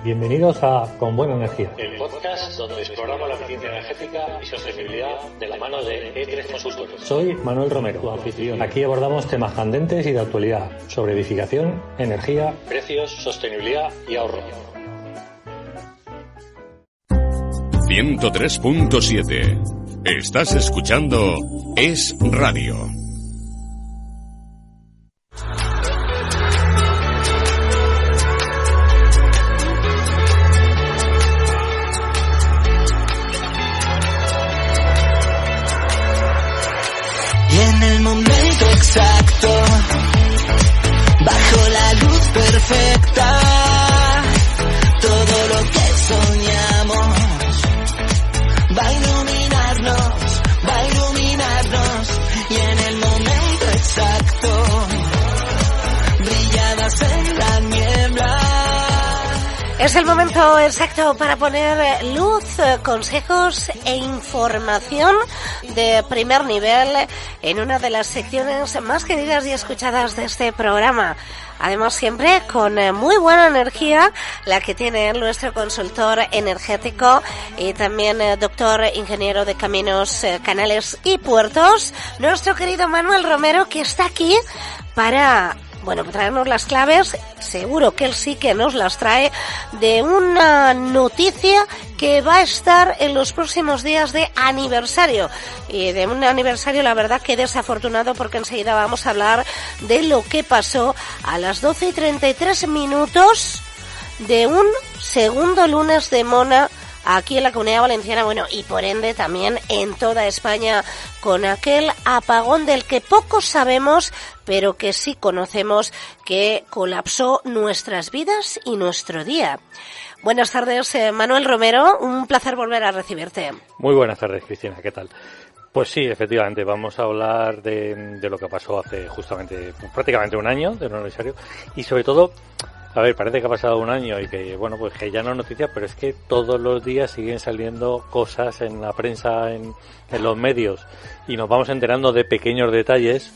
Bienvenidos a Con Buena Energía, el podcast donde exploramos la eficiencia energética y sostenibilidad de la mano de E3 Consultores. Soy Manuel Romero, tu anfitrión. Aquí abordamos temas candentes y de actualidad sobre edificación, energía, precios, sostenibilidad y ahorro. 103.7. Estás escuchando Es Radio. En el momento exacto, bajo la luz perfecta, todo lo que soñamos va a iluminarnos, y en el momento exacto, brilladas en la niebla. Es el momento exacto para poner luz, consejos e información de primer nivel en una de las secciones más queridas y escuchadas de este programa. Además, siempre con muy buena energía, la que tiene nuestro consultor energético y también doctor ingeniero de caminos, canales y puertos, nuestro querido Manuel Romero, que está aquí para traernos las claves. Seguro que él sí que nos las trae, de una noticia que va a estar en los próximos días de aniversario. Y de un aniversario, la verdad, que desafortunado, porque enseguida vamos a hablar de lo que pasó a las 12:33 de un segundo lunes de Mona aquí en la Comunidad Valenciana, y por ende también en toda España, con aquel apagón del que poco sabemos, pero que sí conocemos, que colapsó nuestras vidas y nuestro día. Buenas tardes, Manuel Romero, un placer volver a recibirte. Muy buenas tardes, Cristina, ¿qué tal? Pues sí, efectivamente, vamos a hablar de lo que pasó hace justamente prácticamente un año, de un aniversario, y sobre todo, a ver, parece que ha pasado un año y que, que ya no es noticia, pero es que todos los días siguen saliendo cosas en la prensa, en los medios, y nos vamos enterando de pequeños detalles,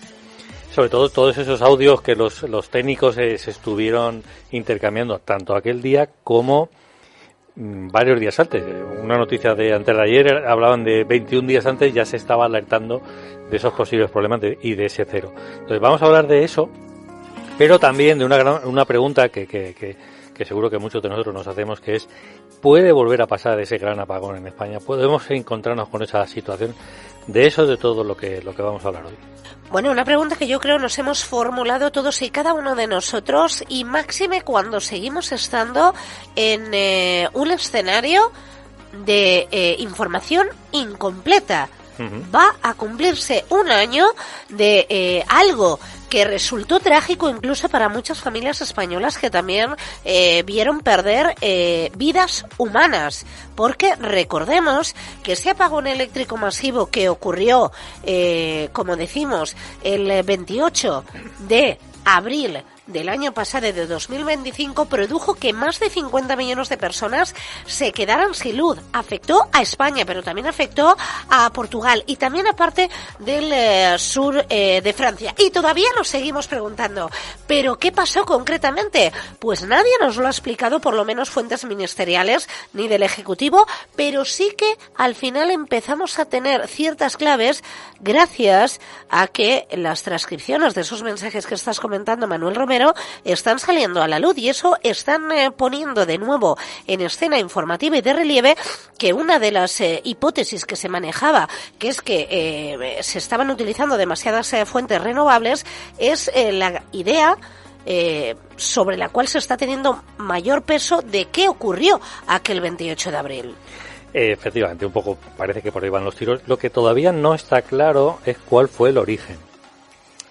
sobre todo todos esos audios que los técnicos se estuvieron intercambiando, tanto aquel día como varios días antes. Una noticia de antes de ayer, hablaban de 21 días antes, ya se estaba alertando de esos posibles problemas y de ese cero. Entonces vamos a hablar de eso, pero también de una pregunta que seguro que muchos de nosotros nos hacemos, que es: ¿puede volver a pasar ese gran apagón en España? ¿Podemos encontrarnos con esa situación? De eso es de todo lo que vamos a hablar hoy. Una pregunta que yo creo nos hemos formulado todos y cada uno de nosotros, y máxime cuando seguimos estando en un escenario de información incompleta. Va a cumplirse un año de algo que resultó trágico incluso para muchas familias españolas, que también vieron perder vidas humanas, porque recordemos que ese apagón eléctrico masivo que ocurrió, como decimos, el 28 de abril del año pasado, de 2025, produjo que más de 50 millones de personas se quedaran sin luz. Afectó a España, pero también afectó a Portugal y también a parte del sur de Francia. Y todavía nos seguimos preguntando, ¿pero qué pasó concretamente? Pues nadie nos lo ha explicado, por lo menos fuentes ministeriales ni del Ejecutivo, pero sí que al final empezamos a tener ciertas claves gracias a que las transcripciones de esos mensajes que estás comentando, Manuel Romero, están saliendo a la luz, y eso están poniendo de nuevo en escena informativa y de relieve que una de las hipótesis que se manejaba, que es que se estaban utilizando demasiadas fuentes renovables, es la idea sobre la cual se está teniendo mayor peso de qué ocurrió aquel 28 de abril. Efectivamente, un poco parece que por ahí van los tiros. Lo que todavía no está claro es cuál fue el origen.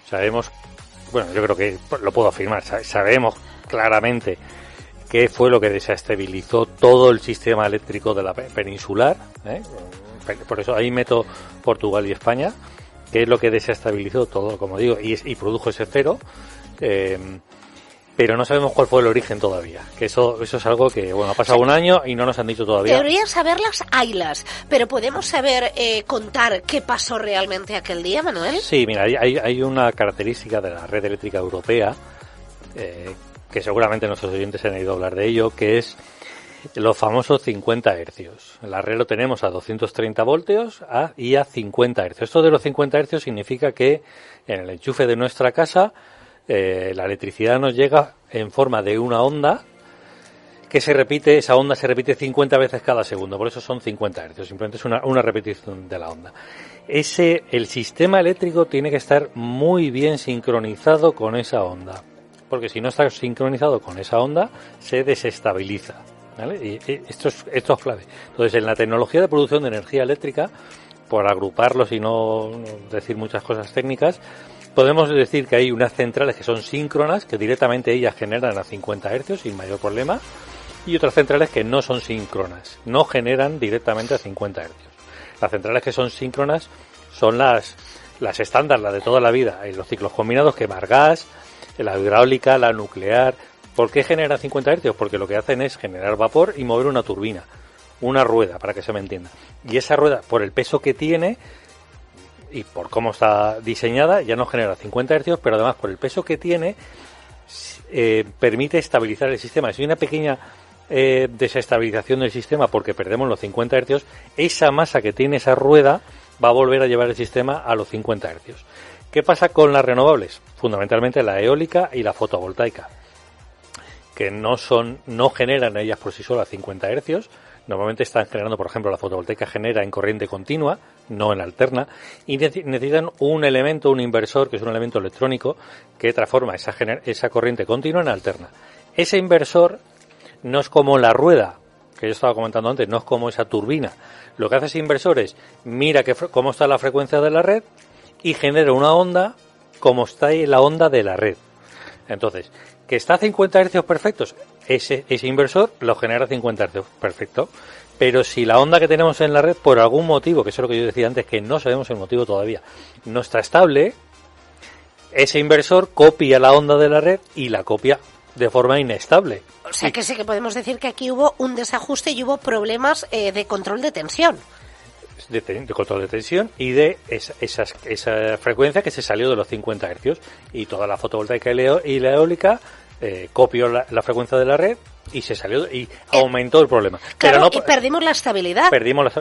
Sabemos, yo creo que lo puedo afirmar, sabemos claramente qué fue lo que desestabilizó todo el sistema eléctrico de la peninsular, por eso ahí meto Portugal y España, que es lo que desestabilizó todo, como digo, y produjo ese cero, pero no sabemos cuál fue el origen todavía, que eso es algo que, ha pasado un año y no nos han dicho todavía. Teorías saberlas, haylas, pero ¿podemos saber, contar qué pasó realmente aquel día, Manuel? Sí, mira, hay una característica de la red eléctrica europea, que seguramente nuestros oyentes han oído hablar de ello, que es Los famosos 50 hercios. La red lo tenemos a 230 voltios y a 50 hercios. Esto de los 50 hercios significa que en el enchufe de nuestra casa la electricidad nos llega en forma de una onda que esa onda se repite 50 veces cada segundo, por eso son 50 hercios, simplemente es una repetición de la onda. El sistema eléctrico tiene que estar muy bien sincronizado con esa onda, porque si no está sincronizado con esa onda, se desestabiliza, ¿vale? Y esto es clave. Entonces, en la tecnología de producción de energía eléctrica, por agruparlos y no decir muchas cosas técnicas, podemos decir que hay unas centrales que son síncronas, que directamente ellas generan a 50 hercios sin mayor problema, y otras centrales que no son síncronas, no generan directamente a 50 hercios. Las centrales que son síncronas son las estándar, las de toda la vida, en los ciclos combinados, quemar gas, la hidráulica, la nuclear. ¿Por qué generan 50 hercios? Porque lo que hacen es generar vapor y mover una turbina, una rueda, para que se me entienda. Y esa rueda, por el peso que tiene y por cómo está diseñada, ya no genera 50 hercios, pero además por el peso que tiene, permite estabilizar el sistema. Si hay una pequeña desestabilización del sistema porque perdemos los 50 hercios, esa masa que tiene esa rueda va a volver a llevar el sistema a los 50 hercios. ¿Qué pasa con las renovables? Fundamentalmente la eólica y la fotovoltaica, que no generan ellas por sí solas 50 hercios. Normalmente están generando, por ejemplo, la fotovoltaica genera en corriente continua, no en alterna, y necesitan un inversor, que es un elemento electrónico, que transforma esa corriente continua en alterna. Ese inversor no es como la rueda, que yo estaba comentando antes, no es como esa turbina. Lo que hace ese inversor es, mira cómo está la frecuencia de la red y genera una onda como está ahí la onda de la red. Entonces, que está a 50 hercios perfectos, ese inversor lo genera a 50 hercios perfecto. Pero si la onda que tenemos en la red, por algún motivo, que eso es lo que yo decía antes, que no sabemos el motivo todavía, no está estable, ese inversor copia la onda de la red y la copia de forma inestable. O sea que sí que podemos decir que aquí hubo un desajuste y hubo problemas de control de tensión. De control de tensión y de esa frecuencia que se salió de los 50 hercios. Y toda la fotovoltaica y la eólica copió la frecuencia de la red y se salió y aumentó el problema. Claro, pero no, y perdimos la estabilidad.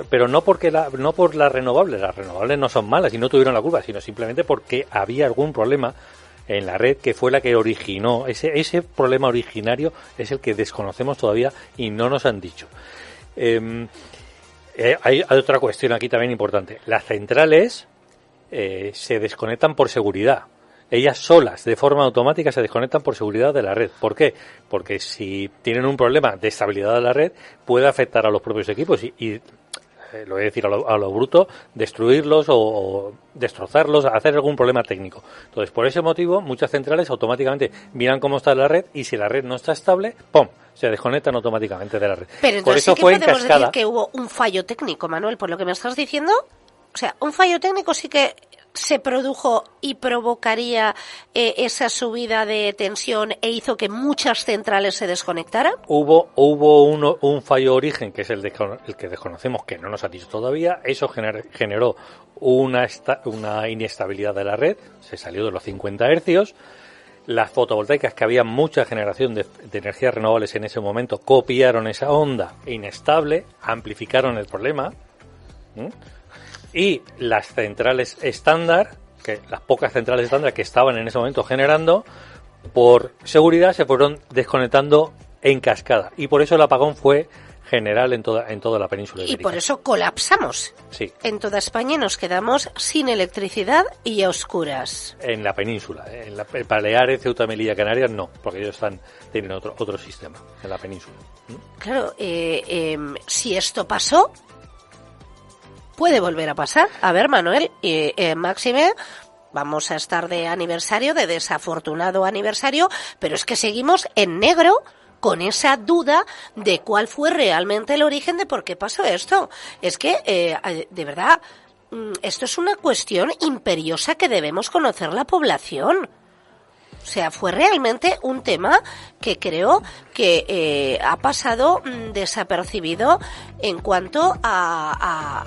Pero no por las renovables. Las renovables no son malas y no tuvieron la culpa, sino simplemente porque había algún problema en la red que fue la que originó. Ese problema originario es el que desconocemos todavía y no nos han dicho. Hay otra cuestión aquí también importante. Las centrales se desconectan por seguridad. Ellas solas, de forma automática, se desconectan por seguridad de la red. ¿Por qué? Porque si tienen un problema de estabilidad de la red, puede afectar a los propios equipos y lo voy a decir a lo bruto, destruirlos o destrozarlos, hacer algún problema técnico. Entonces, por ese motivo, muchas centrales automáticamente miran cómo está la red y si la red no está estable, ¡pum!, se desconectan automáticamente de la red. Pero entonces por eso sí que fue podemos en cascada. decir que hubo un fallo técnico, Manuel, por lo que me estás diciendo. O sea, un fallo técnico sí que se produjo y provocaría esa subida de tensión e hizo que muchas centrales se desconectaran. Hubo un fallo origen, que es el que desconocemos, que no nos ha dicho todavía. Eso generó una inestabilidad de la red, se salió de los 50 hercios. Las fotovoltaicas, que había mucha generación de energías renovables en ese momento, copiaron esa onda inestable, amplificaron el problema. Y las centrales estándar, las pocas centrales estándar que estaban en ese momento generando, por seguridad se fueron desconectando en cascada. Y por eso el apagón fue general en toda la península ibérica. Y por eso colapsamos. Sí. En toda España nos quedamos sin electricidad y a oscuras. En la península. En Baleares, Ceuta, Melilla, Canarias, no, porque ellos tienen otro sistema en la península. Claro, si esto pasó, puede volver a pasar. A ver, Manuel, Máxime, vamos a estar de aniversario, de desafortunado aniversario, pero es que seguimos en negro con esa duda de cuál fue realmente el origen de por qué pasó esto. Es que, de verdad, esto es una cuestión imperiosa que debemos conocer la población. O sea, fue realmente un tema que creo que ha pasado desapercibido en cuanto a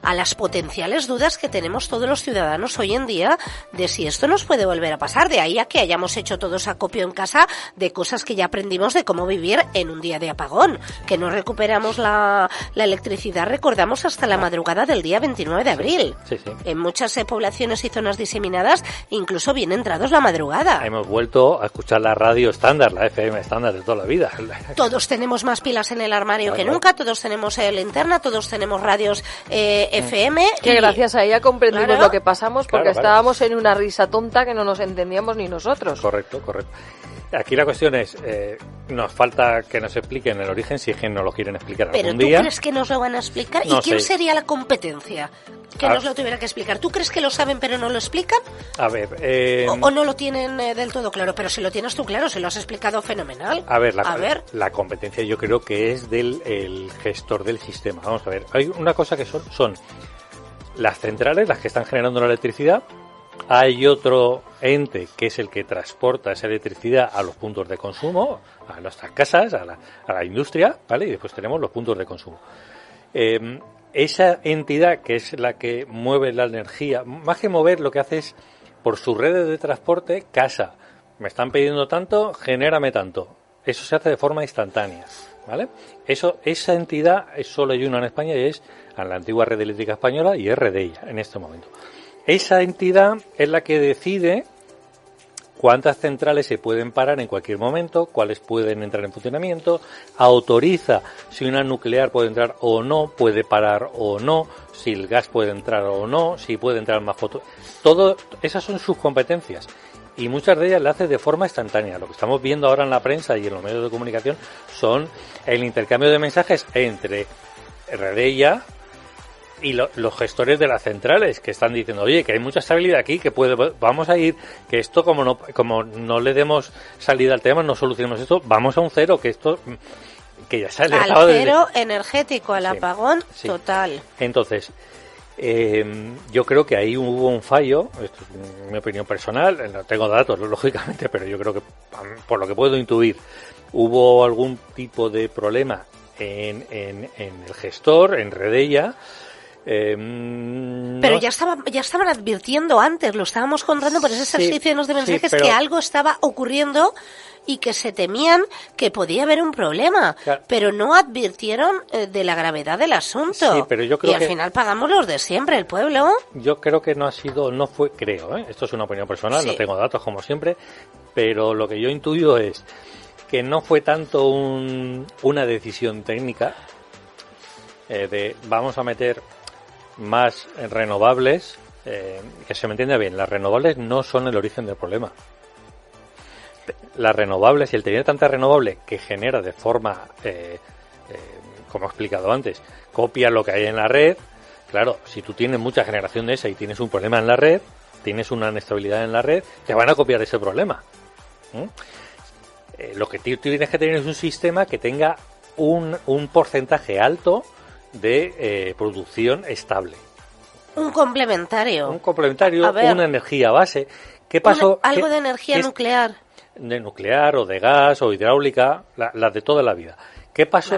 a las potenciales dudas que tenemos todos los ciudadanos hoy en día de si esto nos puede volver a pasar. De ahí a que hayamos hecho todos acopio en casa de cosas que ya aprendimos de cómo vivir en un día de apagón, que no recuperamos la electricidad, recordamos, hasta la madrugada del día 29 de abril. Sí. En muchas poblaciones y zonas diseminadas, incluso bien entrados la madrugada. Hemos vuelto a escuchar la radio estándar, la FM estándar de toda la vida. Todos tenemos más pilas en el armario que nunca, todos tenemos linterna, todos tenemos radios FM. Que gracias a ella comprendimos lo que pasamos, porque estábamos en una risa tonta que no nos entendíamos ni nosotros. Correcto. Aquí la cuestión es, nos falta que nos expliquen el origen, si es que nos lo quieren explicar algún día. ¿Pero tú crees que nos lo van a explicar? No ¿Y quién sé. sería la competencia que nos lo tuviera que explicar? ¿Tú crees que lo saben pero no lo explican? A ver... ¿O no lo tienen del todo claro? Pero si lo tienes tú claro, se lo has explicado fenomenal. A ver, la competencia yo creo que es del el gestor del sistema. Vamos a ver, hay una cosa que son las centrales, las que están generando la electricidad. Hay otro ente que es el que transporta esa electricidad a los puntos de consumo, a nuestras casas, a la industria, ¿vale? Y después tenemos los puntos de consumo. Esa entidad que es la que mueve la energía, más que mover, lo que hace es, por sus redes de transporte, casa. Me están pidiendo tanto, genérame tanto. Eso se hace de forma instantánea, ¿vale? Esa entidad solo hay una en España y es a la antigua red eléctrica española y es Redeia en este momento. Esa entidad es la que decide cuántas centrales se pueden parar en cualquier momento, cuáles pueden entrar en funcionamiento, autoriza si una nuclear puede entrar o no, puede parar o no, si el gas puede entrar o no, si puede entrar más fotos. Esas son sus competencias y muchas de ellas las hace de forma instantánea. Lo que estamos viendo ahora en la prensa y en los medios de comunicación son el intercambio de mensajes entre Redeia y los gestores de las centrales, que están diciendo, oye, que hay mucha estabilidad aquí, que vamos a ir, que esto como no le demos salida al tema, no solucionemos esto, vamos a un cero, que esto que ya sale al cero energético, al apagón total. Entonces, yo creo que ahí hubo un fallo, esto es mi opinión personal, no tengo datos lógicamente, pero yo creo que por lo que puedo intuir hubo algún tipo de problema en el gestor, en Redeia. Pero ya estaban advirtiendo antes, lo estábamos contando por esas secciones de mensajes, que algo estaba ocurriendo y que se temían que podía haber un problema, pero no advirtieron de la gravedad del asunto. Sí, pero yo creo y al final pagamos los de siempre, el pueblo. Yo creo que esto es una opinión personal, no tengo datos como siempre, pero lo que yo intuyo es que no fue tanto una decisión técnica de vamos a meter más renovables, que se me entienda bien, las renovables no son el origen del problema. Las renovables, y el tener tanta renovable que genera de forma, como he explicado antes, copia lo que hay en la red. Claro, si tú tienes mucha generación de esa y tienes un problema en la red, tienes una inestabilidad en la red, te van a copiar ese problema. Lo que tú tienes que tener es un sistema que tenga un porcentaje alto de producción estable. Un complementario. Una energía base. ¿Qué pasó? Algo de energía nuclear. De nuclear o de gas o hidráulica, las de toda la vida. ¿Qué pasó?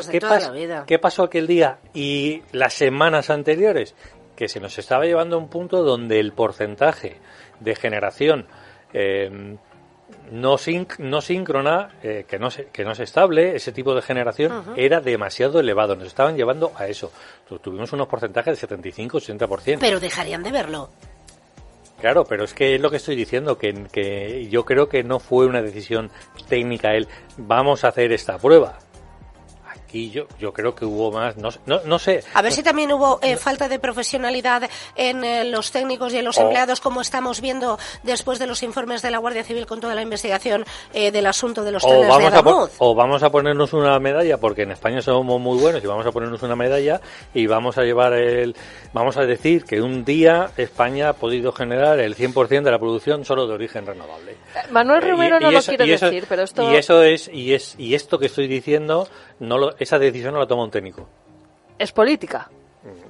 ¿Qué pasó aquel día y las semanas anteriores? Que se nos estaba llevando a un punto donde el porcentaje de generación no síncrona, que no es estable, ese tipo de generación era demasiado elevado. Nos estaban llevando a eso. Tuvimos unos porcentajes de 75-80%. Pero dejarían de verlo. Claro, pero es que es lo que estoy diciendo, que yo creo que no fue una decisión técnica vamos a hacer esta prueba. Aquí yo creo que hubo más, no sé. A ver si también hubo falta de profesionalidad en los técnicos y en los empleados, como estamos viendo después de los informes de la Guardia Civil con toda la investigación del asunto de los trenes de Adamuz. O vamos a ponernos una medalla, porque en España somos muy buenos, y vamos a ponernos una medalla y vamos a vamos a decir que un día España ha podido generar el 100% de la producción solo de origen renovable. Manuel Romero no lo quiere decir, pero esto... Y esto que estoy diciendo, esa decisión no la toma un técnico. ¿Es política?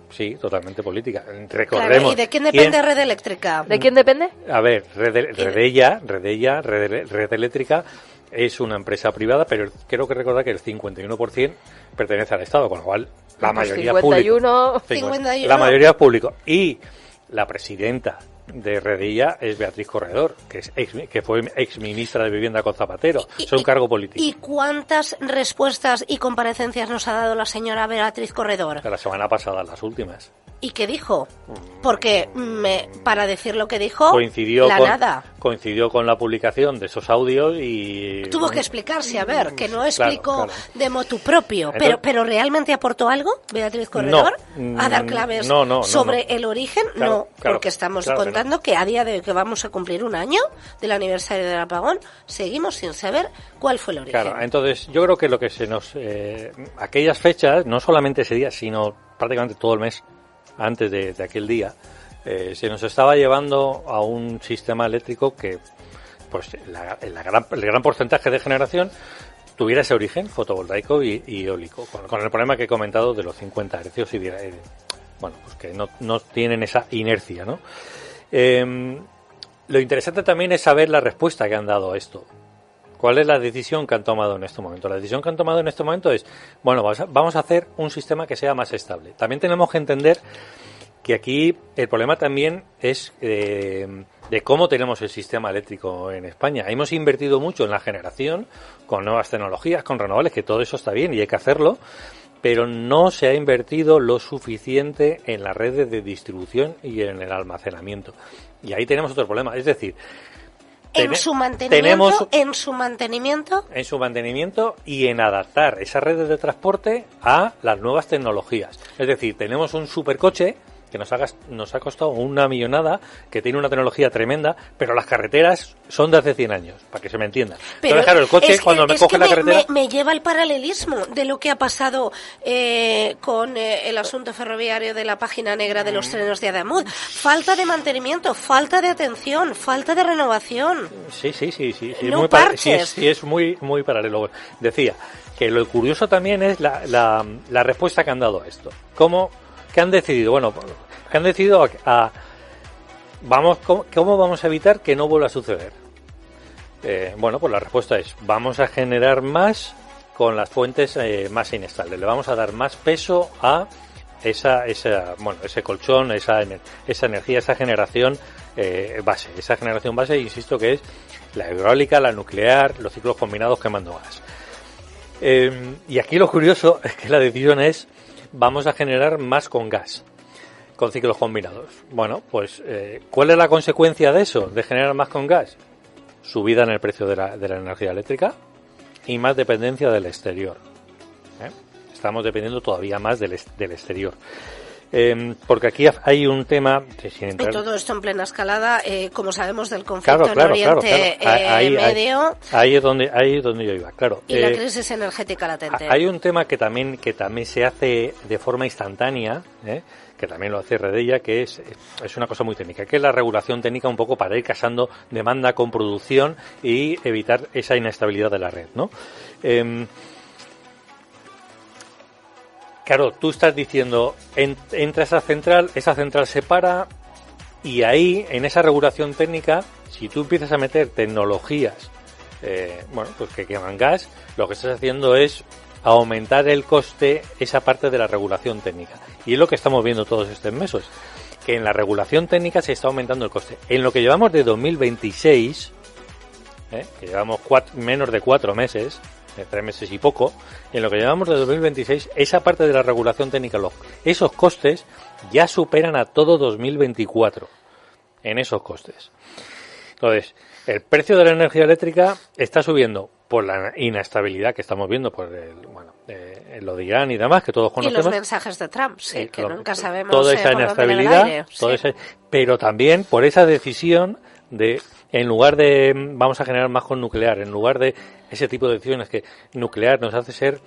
Sí, totalmente política. Recordemos. Claro, ¿y de quién depende Red Eléctrica? ¿De quién depende? A ver, Redeia, Red Eléctrica, es una empresa privada, pero creo que recordar que el 51% pertenece al Estado, con lo cual la mayoría es público. 51. La mayoría es público. Y la presidenta de Redilla es Beatriz Corredor, que fue exministra de Vivienda con Zapatero. Es un cargo político. ¿Y cuántas respuestas y comparecencias nos ha dado la señora Beatriz Corredor? La semana pasada, las últimas. ¿Y qué dijo? Porque para decir lo que dijo, nada. Coincidió con la publicación de esos audios y... Tuvo que explicarse, a ver, que no explicó claro. de motu propio. Entonces, ¿pero realmente aportó algo, Beatriz Corredor? ¿A dar claves sobre el origen? Claro, porque estamos contando que a día de hoy que vamos a cumplir un año del aniversario del apagón, seguimos sin saber cuál fue el origen. Claro, entonces yo creo que lo que se nos... aquellas fechas, no solamente ese día, sino prácticamente todo el mes antes de aquel día, se nos estaba llevando a un sistema eléctrico que, pues, el gran porcentaje de generación tuviera ese origen fotovoltaico y eólico, con el problema que he comentado de los 50 hercios y bueno, pues que no tienen esa inercia, ¿no? Lo interesante también es saber la respuesta que han dado a esto. ¿Cuál es la decisión que han tomado en este momento? La decisión que han tomado en este momento es, bueno, vamos a hacer un sistema que sea más estable. También tenemos que entender que aquí el problema también es de cómo tenemos el sistema eléctrico en España. Hemos invertido mucho en la generación, con nuevas tecnologías, con renovables, que todo eso está bien y hay que hacerlo, pero no se ha invertido lo suficiente en las redes de distribución y en el almacenamiento. Y ahí tenemos otro problema, es decir... En su mantenimiento y en adaptar esas redes de transporte a las nuevas tecnologías. Es decir, tenemos un supercoche que nos ha costado una millonada, que tiene una tecnología tremenda, pero las carreteras son de hace 100 años, para que se me entienda. Pero entonces, claro, el coche cuando me coge la carretera... Me lleva al paralelismo de lo que ha pasado con el asunto ferroviario de la página negra de los trenes de Adamud. Falta de mantenimiento, falta de atención, falta de renovación. Sí. No parches. Sí, es muy paralelo. Decía que lo curioso también es la respuesta que han dado a esto. ¿Qué han decidido? Bueno, que han decidido ¿cómo vamos a evitar que no vuelva a suceder? Bueno, pues la respuesta es, vamos a generar más con las fuentes más inestables. Le vamos a dar más peso a ese colchón, esa energía, esa generación base. Esa generación base, insisto, que es la hidráulica, la nuclear, los ciclos combinados quemando gas. Y aquí lo curioso es que la decisión es, vamos a generar más con gas, con ciclos combinados. Bueno, pues, ¿cuál es la consecuencia de eso, de generar más con gas? Subida en el precio de la energía eléctrica y más dependencia del exterior. Estamos dependiendo todavía más del exterior. Porque aquí hay un tema... Y todo esto en plena escalada, como sabemos, del conflicto en Oriente Medio. Ahí es donde yo iba, claro. Y la crisis energética latente. Hay un tema que también se hace de forma instantánea, que también lo hace Redella, que es una cosa muy técnica, que es la regulación técnica un poco para ir casando demanda con producción y evitar esa inestabilidad de la red, ¿no? Claro, tú estás diciendo, entra esa central se para y ahí, en esa regulación técnica, si tú empiezas a meter tecnologías, pues que queman gas, lo que estás haciendo es aumentar el coste, esa parte de la regulación técnica. Y es lo que estamos viendo todos estos meses, que en la regulación técnica se está aumentando el coste. En lo que llevamos de 2026, que llevamos menos de 4 meses, 3 meses y poco, en lo que llevamos de 2026, esa parte de la regulación técnica, esos costes ya superan a todo 2024 en esos costes. Entonces, el precio de la energía eléctrica está subiendo por la inestabilidad que estamos viendo, por lo de Irán y demás, que todos conocemos. Y los mensajes de Trump, que nunca sabemos toda esa inestabilidad, pero también por esa decisión de, en lugar de vamos a generar más con nuclear, en lugar de ese tipo de decisiones, que nuclear nos hace ser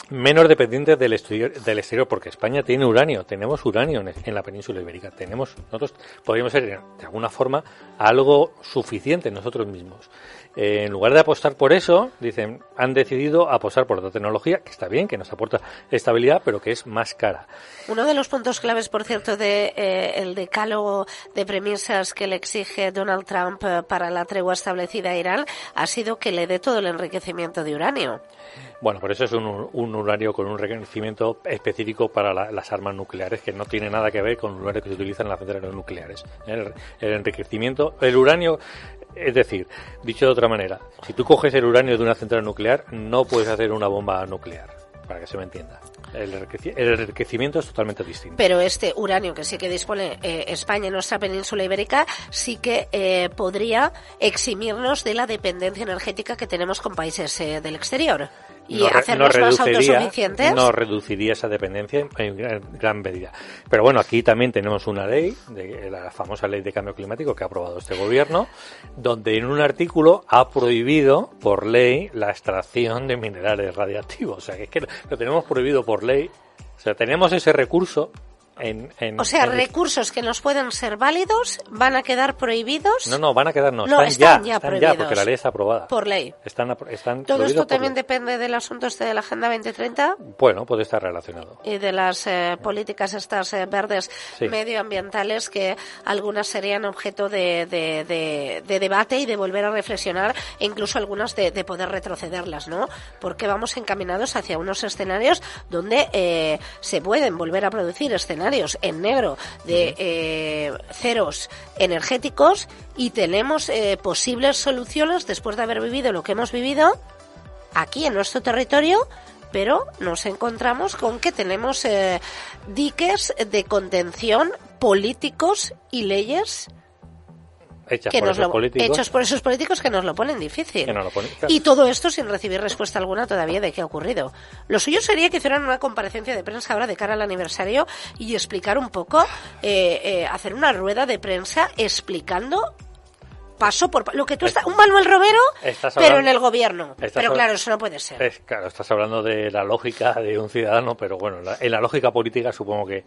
menos dependientes del exterior, porque España tiene uranio, tenemos uranio en la península ibérica, nosotros podríamos ser de alguna forma algo suficiente nosotros mismos. En lugar de apostar por eso, dicen, han decidido apostar por otra tecnología, que está bien, que nos aporta estabilidad, pero que es más cara. Uno de los puntos claves, por cierto, de el decálogo de premisas que le exige Donald Trump para la tregua establecida a Irán ha sido que le dé todo el enriquecimiento de uranio. Bueno, por eso es un uranio con un enriquecimiento específico para las armas nucleares, que no tiene nada que ver con el uranio que se utiliza en las centrales nucleares. El enriquecimiento, el uranio, es decir, dicho de otra manera, si tú coges el uranio de una central nuclear, no puedes hacer una bomba nuclear, para que se me entienda. El enriquecimiento es totalmente distinto. Pero este uranio que sí que dispone España en nuestra península ibérica sí que podría eximirnos de la dependencia energética que tenemos con países del exterior. Y hacernos más autosuficientes. No reduciría esa dependencia en gran medida. Pero bueno, aquí también tenemos una ley, la famosa ley de cambio climático que ha aprobado este gobierno, donde en un artículo ha prohibido por ley la extracción de minerales radiactivos. O sea, que es que lo tenemos prohibido por ley. O sea, tenemos ese recurso. Recursos que nos pueden ser válidos van a quedar prohibidos. No, van a quedar están ya prohibidos, porque la ley está aprobada. Por ley. Están ¿Todo esto también depende del asunto de la Agenda 2030? Bueno, puede estar relacionado. Y de las políticas estas verdes medioambientales, que algunas serían objeto de debate y de volver a reflexionar, e incluso algunas de poder retrocederlas, ¿no? Porque vamos encaminados hacia unos escenarios donde se pueden volver a producir escenarios en negro de ceros energéticos, y tenemos posibles soluciones después de haber vivido lo que hemos vivido aquí en nuestro territorio, pero nos encontramos con que tenemos diques de contención políticos y leyes hechos por esos políticos que nos lo ponen difícil. Y todo esto sin recibir respuesta alguna todavía de qué ha ocurrido. Lo suyo sería que hicieran una comparecencia de prensa ahora de cara al aniversario y explicar un poco, hacer una rueda de prensa explicando paso por lo que tú estás, un Manuel Romero, pero en el gobierno. Pero claro, eso no puede ser. Claro, estás hablando de la lógica de un ciudadano, pero bueno, en la lógica política supongo que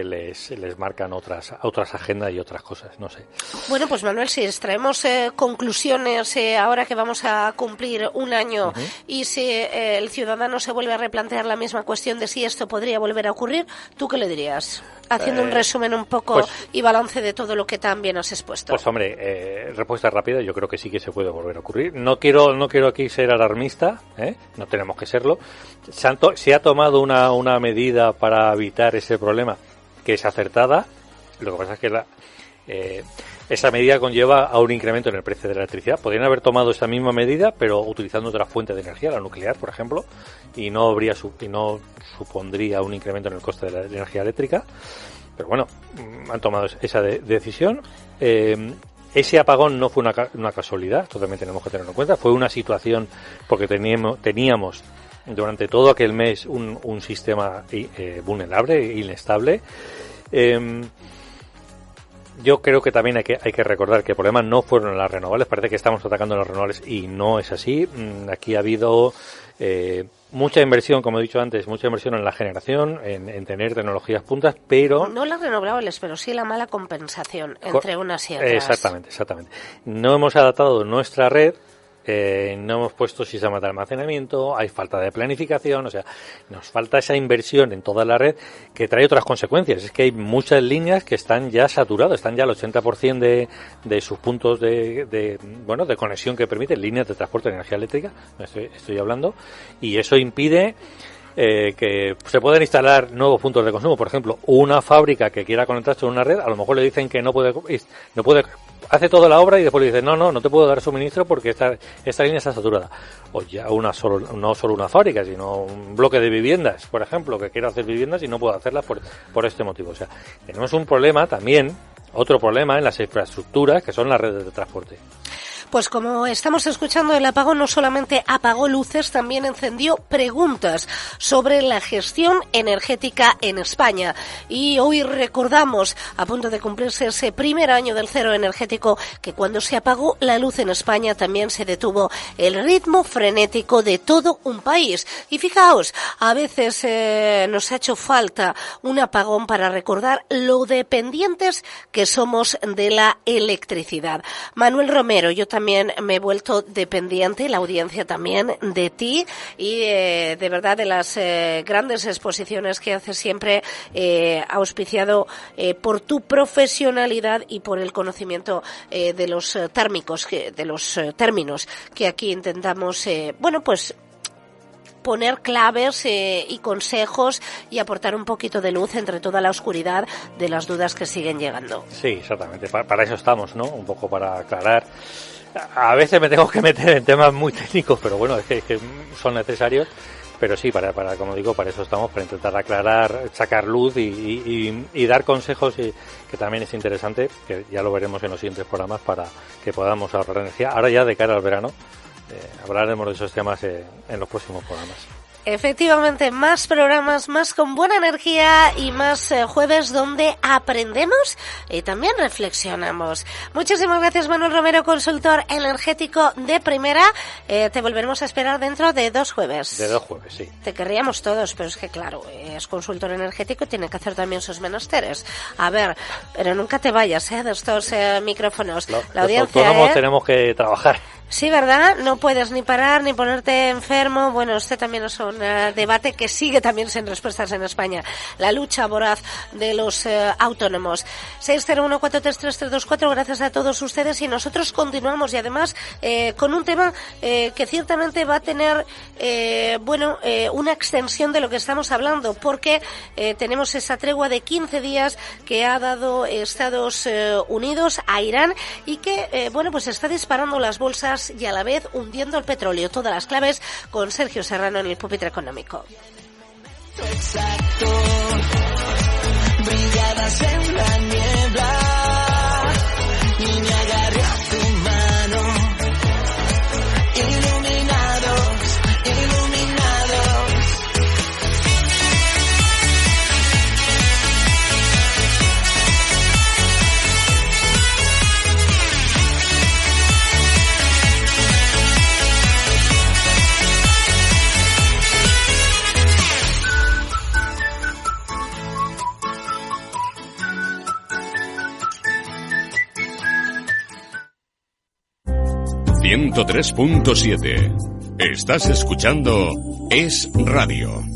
les marcan otras agendas y otras cosas, no sé. Bueno, pues Manuel, si extraemos conclusiones ahora que vamos a cumplir un año, y si el ciudadano se vuelve a replantear la misma cuestión de si esto podría volver a ocurrir, ¿tú qué le dirías? Haciendo un resumen un poco y balance de todo lo que también has expuesto. Pues hombre, respuesta rápida, yo creo que sí que se puede volver a ocurrir. No quiero aquí ser alarmista, no tenemos que serlo. Se ha tomado una medida para evitar ese problema, que es acertada. Lo que pasa es que esa medida conlleva a un incremento en el precio de la electricidad. Podrían haber tomado esa misma medida, pero utilizando otra fuente de energía, la nuclear, por ejemplo, y no supondría un incremento en el coste de la energía eléctrica. Pero bueno, han tomado esa decisión. Ese apagón no fue una casualidad, esto también tenemos que tenerlo en cuenta. Fue una situación porque teníamos durante todo aquel mes un sistema vulnerable, inestable. Yo creo que también hay que recordar que el problema no fueron las renovables. Parece que estamos atacando las renovables y no es así. Aquí ha habido mucha inversión, como he dicho antes, mucha inversión en la generación, en tener tecnologías puntas, pero... No las renovables, pero sí la mala compensación entre unas y otras. Exactamente. No hemos adaptado nuestra red, no hemos puesto sistemas de almacenamiento, hay falta de planificación, o sea, nos falta esa inversión en toda la red que trae otras consecuencias. Es que hay muchas líneas que están ya saturadas, están ya al 80% de sus puntos de conexión que permiten, líneas de transporte de energía eléctrica, estoy hablando, y eso impide que se puedan instalar nuevos puntos de consumo. Por ejemplo, una fábrica que quiera conectarse a una red, a lo mejor le dicen que no puede, hace toda la obra y después le dicen no te puedo dar suministro porque esta línea está saturada. O ya no solo una fábrica, sino un bloque de viviendas, por ejemplo, que quiere hacer viviendas y no puede hacerlas por este motivo. O sea, tenemos un problema también, otro problema en las infraestructuras, que son las redes de transporte. Pues como estamos escuchando, el apagón no solamente apagó luces, también encendió preguntas sobre la gestión energética en España. Y hoy recordamos, a punto de cumplirse ese primer año del cero energético, que cuando se apagó la luz en España también se detuvo el ritmo frenético de todo un país. Y fijaos, a veces nos ha hecho falta un apagón para recordar lo dependientes que somos de la electricidad. Manuel Romero, yo también me he vuelto dependiente, la audiencia también, de ti y de verdad de las grandes exposiciones que haces siempre, auspiciado por tu profesionalidad y por el conocimiento de los térmicos, de los términos que aquí intentamos, poner claves y consejos y aportar un poquito de luz entre toda la oscuridad de las dudas que siguen llegando. Sí, exactamente. Para eso estamos, ¿no? Un poco para aclarar. A veces me tengo que meter en temas muy técnicos, pero bueno, es que son necesarios. Pero sí, para como digo, para eso estamos, para intentar aclarar, sacar luz y dar consejos, y que también es interesante, que ya lo veremos en los siguientes programas, para que podamos ahorrar energía. Ahora ya de cara al verano, hablaremos de esos temas en los próximos programas. Efectivamente, más programas, más con buena energía y más jueves donde aprendemos y también reflexionamos. Muchísimas gracias, Manuel Romero, consultor energético de primera. Te volveremos a esperar dentro de 2 jueves. De 2 jueves, sí. Te querríamos todos, pero es que claro, es consultor energético y tiene que hacer también sus menesteres. A ver, pero nunca te vayas de estos micrófonos. La audiencia, los autónomos tenemos que trabajar. Sí, ¿verdad? No puedes ni parar ni ponerte enfermo. Bueno, este también es un debate que sigue también sin respuestas en España. La lucha voraz de los autónomos. 601-433-324. Gracias a todos ustedes y nosotros continuamos y además con un tema que ciertamente va a tener una extensión de lo que estamos hablando, porque tenemos esa tregua de 15 días que ha dado Estados Unidos a Irán y que pues está disparando las bolsas y a la vez hundiendo el petróleo. Todas las claves con Sergio Serrano en el Pupitre Económico. Exacto, brilladas en la niebla y me agarré a tu mano, iluminados, iluminados. .7. Estás escuchando Es Radio.